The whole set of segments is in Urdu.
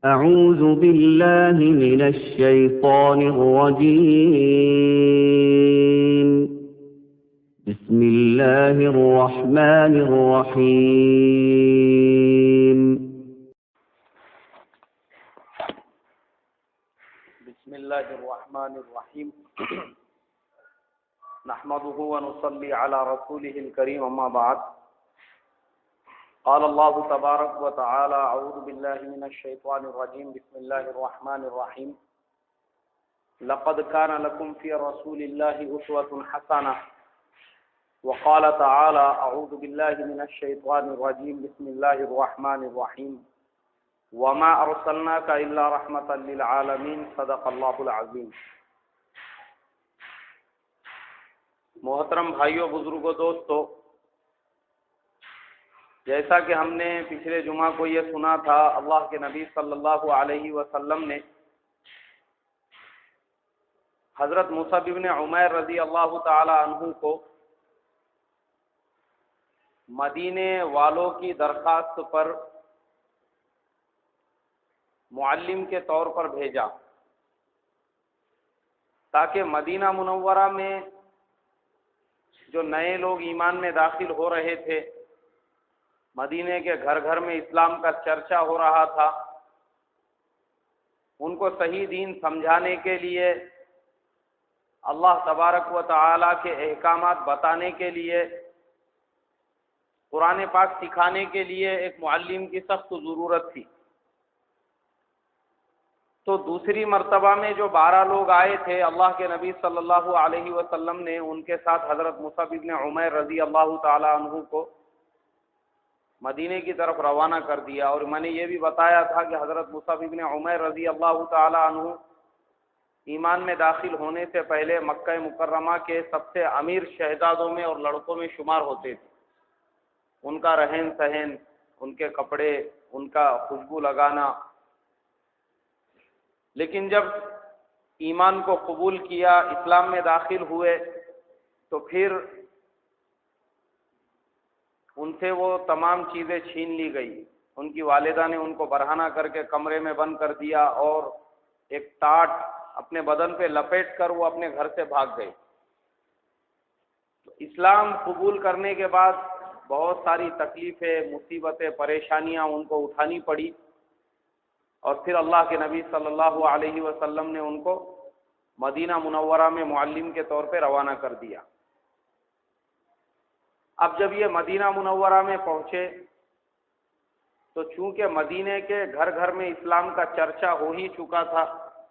أعوذ بالله من الشيطان الرجيم. بسم الله الرحمن الرحيم. بسم الله الرحمن الرحيم. نحمده ونصلي على رسوله الكريم، أما بعد. قال الله تبارك وتعالى: أعوذ بالله من الشيطان الرجيم. بسم الله الرحمن الرحيم. لقد كان لكم في رسول الله أسوة حسنة. وقال تعالى: أعوذ بالله من الشيطان الرجيم. بسم الله الرحمن الرحيم. وما أرسلناك إلا رحمة للعالمين. صدق الله العظيم. محترم بھائیوں، بزرگوں، دوستو، جیسا کہ ہم نے پچھلے جمعہ کو یہ سنا تھا، اللہ کے نبی صلی اللہ علیہ وسلم نے حضرت مصعب بن عمیر رضی اللہ تعالی عنہ کو مدینے والوں کی درخواست پر معلم کے طور پر بھیجا، تاکہ مدینہ منورہ میں جو نئے لوگ ایمان میں داخل ہو رہے تھے، مدینے کے گھر گھر میں اسلام کا چرچا ہو رہا تھا، ان کو صحیح دین سمجھانے کے لیے، اللہ تبارک و تعالی کے احکامات بتانے کے لیے، قرآن پاک سکھانے کے لیے ایک معلم کی سخت ضرورت تھی۔ تو دوسری مرتبہ میں جو 12 لوگ آئے تھے، اللہ کے نبی صلی اللہ علیہ وسلم نے ان کے ساتھ حضرت مصعب بن عمیر رضی اللہ تعالی عنہ کو مدینے کی طرف روانہ کر دیا۔ اور میں نے یہ بھی بتایا تھا کہ حضرت مصعب بن عمیر رضی اللہ تعالی عنہ ایمان میں داخل ہونے سے پہلے مکہ مکرمہ کے سب سے امیر شہزادوں میں اور لڑکوں میں شمار ہوتے تھے۔ ان کا رہن سہن، ان کے کپڑے، ان کا خوشبو لگانا، لیکن جب ایمان کو قبول کیا، اسلام میں داخل ہوئے، تو پھر ان سے وہ تمام چیزیں چھین لی گئی۔ ان کی والدہ نے ان کو برہنہ کر کے کمرے میں بند کر دیا اور ایک ٹاٹ اپنے بدن پہ لپیٹ کر وہ اپنے گھر سے بھاگ گئے۔ اسلام قبول کرنے کے بعد بہت ساری تکلیفیں، مصیبتیں، پریشانیاں ان کو اٹھانی پڑی، اور پھر اللہ کے نبی صلی اللہ علیہ وسلم نے ان کو مدینہ منورہ میں معلم کے طور پہ روانہ کر دیا۔ اب جب یہ مدینہ منورہ میں پہنچے تو چونکہ مدینے کے گھر گھر میں اسلام کا چرچا ہو ہی چکا تھا،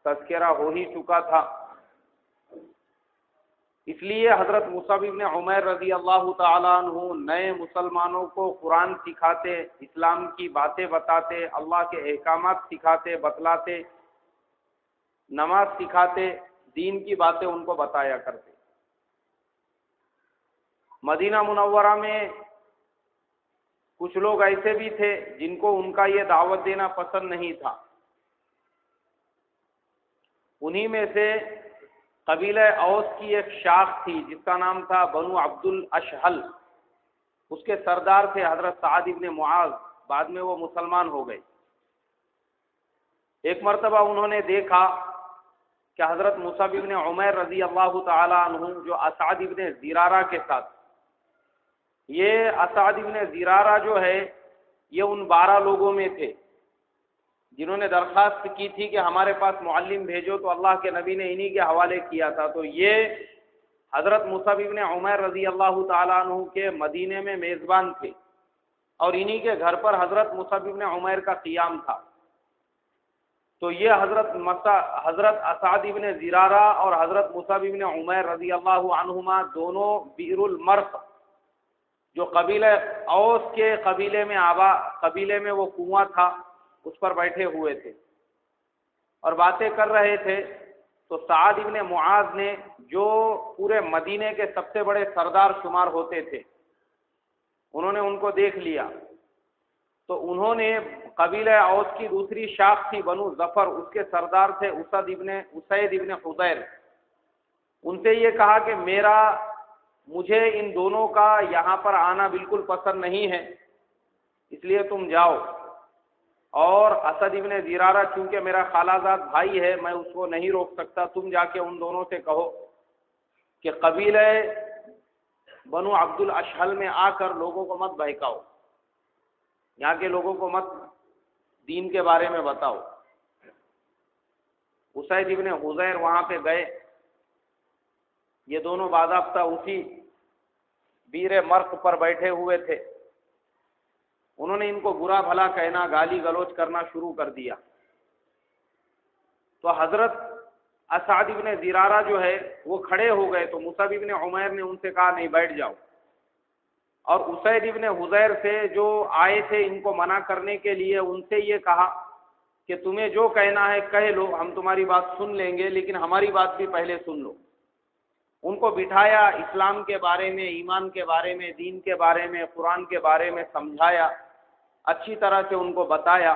تذکرہ ہو ہی چکا تھا، اس لیے حضرت مصعب بن عمیر رضی اللہ تعالی عنہ نئے مسلمانوں کو قرآن سکھاتے، اسلام کی باتیں بتاتے، اللہ کے احکامات سکھاتے، بتلاتے، نماز سکھاتے، دین کی باتیں ان کو بتایا کرتے۔ مدینہ منورہ میں کچھ لوگ ایسے بھی تھے جن کو ان کا یہ دعوت دینا پسند نہیں تھا۔ انہی میں سے قبیلہ اوس کی ایک شاخ تھی جس کا نام تھا بنو عبد الاشہل۔ اس کے سردار تھے حضرت سعد بن معاذ، بعد میں وہ مسلمان ہو گئے۔ ایک مرتبہ انہوں نے دیکھا کہ حضرت مصعب بن عمیر رضی اللہ تعالی عنہ جو اسعد بن زرارہ کے ساتھ، یہ اسعد بن زرارہ جو ہے یہ ان 12 لوگوں میں تھے جنہوں نے درخواست کی تھی کہ ہمارے پاس معلم بھیجو، تو اللہ کے نبی نے انہی کے حوالے کیا تھا۔ تو یہ حضرت مصعب بن عمیر رضی اللہ تعالیٰ عنہ کے مدینے میں میزبان تھے، اور انہی کے گھر پر حضرت مصعب بن عمیر کا قیام تھا۔ تو یہ حضرت اسعد بن زرارہ اور حضرت مصعب بن عمیر رضی اللہ عنہما دونوں بئر المرق، جو قبیلہ اوس کے قبیلے میں وہ کنواں تھا، اس پر بیٹھے ہوئے تھے اور باتیں کر رہے تھے۔ تو سعد بن معاذ نے، جو پورے مدینے کے سب سے بڑے سردار شمار ہوتے تھے، انہوں نے ان کو دیکھ لیا، تو انہوں نے قبیلہ اوس کی دوسری شاخ تھی بنو ظفر، اس کے سردار تھے اسید ابن حضیر، ان سے یہ کہا کہ مجھے ان دونوں کا یہاں پر آنا بالکل پسند نہیں ہے، اس لیے تم جاؤ۔ اور اسد ابن زرارہ چونکہ میرا خالہ زاد بھائی ہے، میں اس کو نہیں روک سکتا، تم جا کے ان دونوں سے کہو کہ قبیلہ بنو عبد الاشہل میں آ کر لوگوں کو مت بہکاؤ، یہاں کے لوگوں کو مت دین کے بارے میں بتاؤ۔ اسید ابن حضیر وہاں پہ گئے، یہ دونوں باضابطہ اسی بیر مرق پر بیٹھے ہوئے تھے، انہوں نے ان کو برا بھلا کہنا، گالی گلوچ کرنا شروع کر دیا۔ تو حضرت اسعد ابن زرارہ جو ہے وہ کھڑے ہو گئے، تو مصعب ابن عمیر نے ان سے کہا نہیں بیٹھ جاؤ، اور اسید ابن حضیر سے جو آئے تھے ان کو منع کرنے کے لیے، ان سے یہ کہا کہ تمہیں جو کہنا ہے کہہ لو، ہم تمہاری بات سن لیں گے، لیکن ہماری بات بھی پہلے سن لو۔ ان کو بٹھایا، اسلام کے بارے میں، ایمان کے بارے میں، دین کے بارے میں، قرآن کے بارے میں سمجھایا، اچھی طرح سے ان کو بتایا۔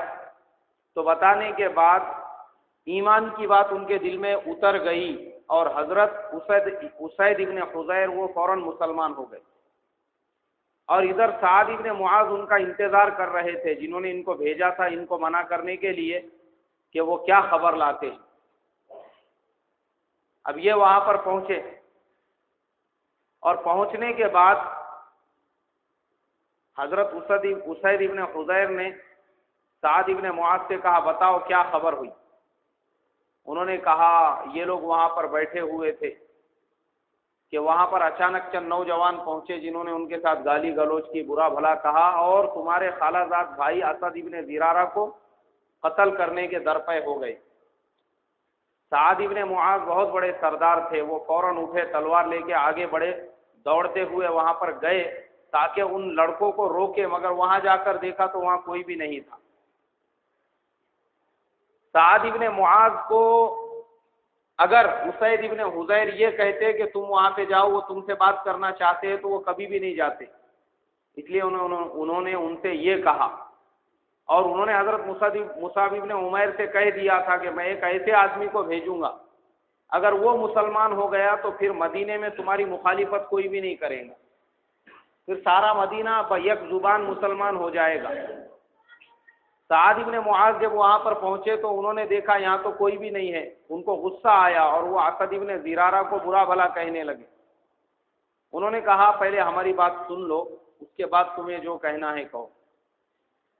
تو بتانے کے بعد ایمان کی بات ان کے دل میں اتر گئی، اور حضرت اسید ابن حضیر وہ فوراً مسلمان ہو گئے۔ اور ادھر سعد ابن معاذ ان کا انتظار کر رہے تھے، جنہوں نے ان کو بھیجا تھا ان کو منع کرنے کے لیے، کہ وہ کیا خبر لاتے ہیں۔ اب یہ وہاں پر پہنچے، اور پہنچنے کے بعد حضرت اسید ابن حضیر نے سعد ابن معاذ سے کہا بتاؤ کیا خبر ہوئی۔ انہوں نے کہا یہ لوگ وہاں پر بیٹھے ہوئے تھے کہ وہاں پر اچانک چند نوجوان پہنچے، جنہوں نے ان کے ساتھ گالی گلوچ کی، برا بھلا کہا، اور تمہارے خالہ زاد بھائی اسد ابن زرارہ کو قتل کرنے کے درپے ہو گئے۔ سعد ابن معاذ بہت بڑے سردار تھے، وہ فوراً اٹھے، تلوار لے کے آگے بڑھے، دوڑتے ہوئے وہاں پر گئے تاکہ ان لڑکوں کو روکے، مگر وہاں جا کر دیکھا تو وہاں کوئی بھی نہیں تھا۔ سعد ابن معاذ کو اگر اسید ابن حضیر یہ کہتے کہ تم وہاں پہ جاؤ، وہ تم سے بات کرنا چاہتے ہیں، تو وہ کبھی بھی نہیں جاتے، اس لیے انہوں نے ان سے یہ کہا۔ اور انہوں نے حضرت مصعب ابن عمیر سے کہہ دیا تھا کہ میں ایک ایسے آدمی کو بھیجوں گا، اگر وہ مسلمان ہو گیا تو پھر مدینے میں تمہاری مخالفت کوئی بھی نہیں کرے گا، پھر سارا مدینہ یک زبان مسلمان ہو جائے گا۔ سعد ابن معاذ جب وہاں پر پہنچے تو انہوں نے دیکھا یہاں تو کوئی بھی نہیں ہے، ان کو غصہ آیا اور وہ اسد ابن زرارہ کو برا بھلا کہنے لگے۔ انہوں نے کہا پہلے ہماری بات سن لو، اس کے بعد تمہیں جو کہنا ہے کہو۔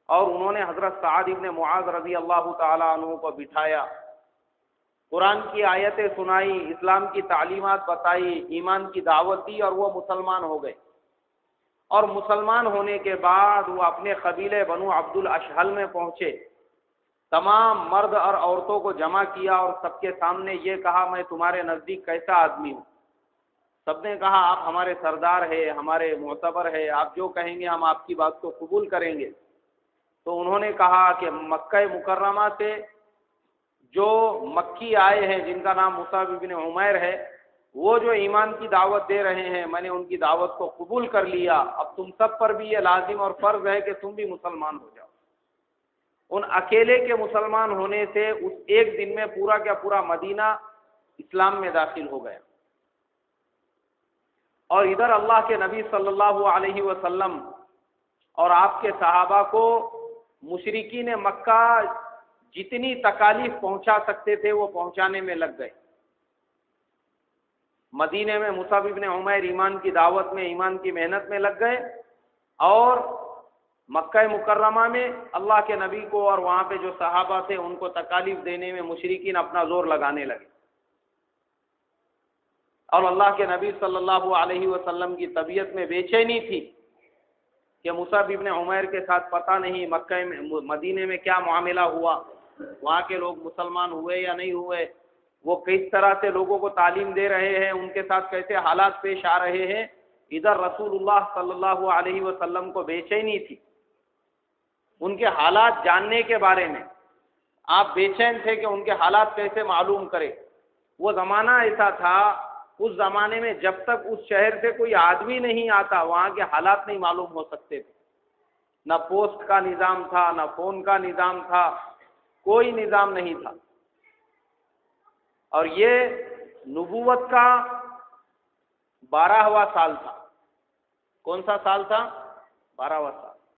اور انہوں نے حضرت سعد ابن معاذ رضی اللہ تعالیٰ عنہ کو بٹھایا، قرآن کی آیتیں سنائی، اسلام کی تعلیمات بتائی، ایمان کی دعوت دی، اور وہ مسلمان ہو گئے۔ اور مسلمان ہونے کے بعد وہ اپنے قبیلے بنو عبد الاشہل میں پہنچے، تمام مرد اور عورتوں کو جمع کیا اور سب کے سامنے یہ کہا میں تمہارے نزدیک کیسا آدمی ہوں۔ سب نے کہا آپ ہمارے سردار ہے، ہمارے معتبر ہے، آپ جو کہیں گے ہم آپ کی بات کو قبول کریں گے۔ تو انہوں نے کہا کہ مکہ مکرمہ سے جو مکی آئے ہیں جن کا نام مصعب ابن عمیر ہے، وہ جو ایمان کی دعوت دے رہے ہیں، میں نے ان کی دعوت کو قبول کر لیا، اب تم سب پر بھی یہ لازم اور فرض ہے کہ تم بھی مسلمان ہو جاؤ۔ ان اکیلے کے مسلمان ہونے سے اس ایک دن میں پورا کا پورا مدینہ اسلام میں داخل ہو گیا۔ اور ادھر اللہ کے نبی صلی اللہ علیہ وسلم اور آپ کے صحابہ کو مشرکین مکہ جتنی تکالیف پہنچا سکتے تھے وہ پہنچانے میں لگ گئے۔ مدینے میں مصعب ابن عمیر ایمان کی دعوت میں، ایمان کی محنت میں لگ گئے، اور مکہ مکرمہ میں اللہ کے نبی کو اور وہاں پہ جو صحابہ تھے ان کو تکالیف دینے میں مشرکین اپنا زور لگانے لگے۔ اور اللہ کے نبی صلی اللہ علیہ وسلم کی طبیعت میں بے چینی تھی کہ مصعب ابن عمیر کے ساتھ پتہ نہیں مکہ میں مدینے میں کیا معاملہ ہوا، وہاں کے لوگ مسلمان ہوئے یا نہیں ہوئے، وہ کس طرح سے لوگوں کو تعلیم دے رہے ہیں، ان کے ساتھ کیسے حالات پیش آ رہے ہیں۔ ادھر رسول اللہ صلی اللہ علیہ وسلم کو بے چینی تھی ان کے حالات جاننے کے بارے میں، آپ بے چین تھے کہ ان کے حالات کیسے معلوم کرے۔ وہ زمانہ ایسا تھا، اس زمانے میں جب تک اس شہر سے کوئی آدمی نہیں آتا وہاں کے حالات نہیں معلوم ہو سکتے تھے، نہ پوسٹ کا نظام تھا، نہ فون کا نظام تھا، کوئی نظام نہیں تھا۔ اور یہ نبوت کا 12واں سال تھا۔ کون سا سال تھا؟ 12واں سال۔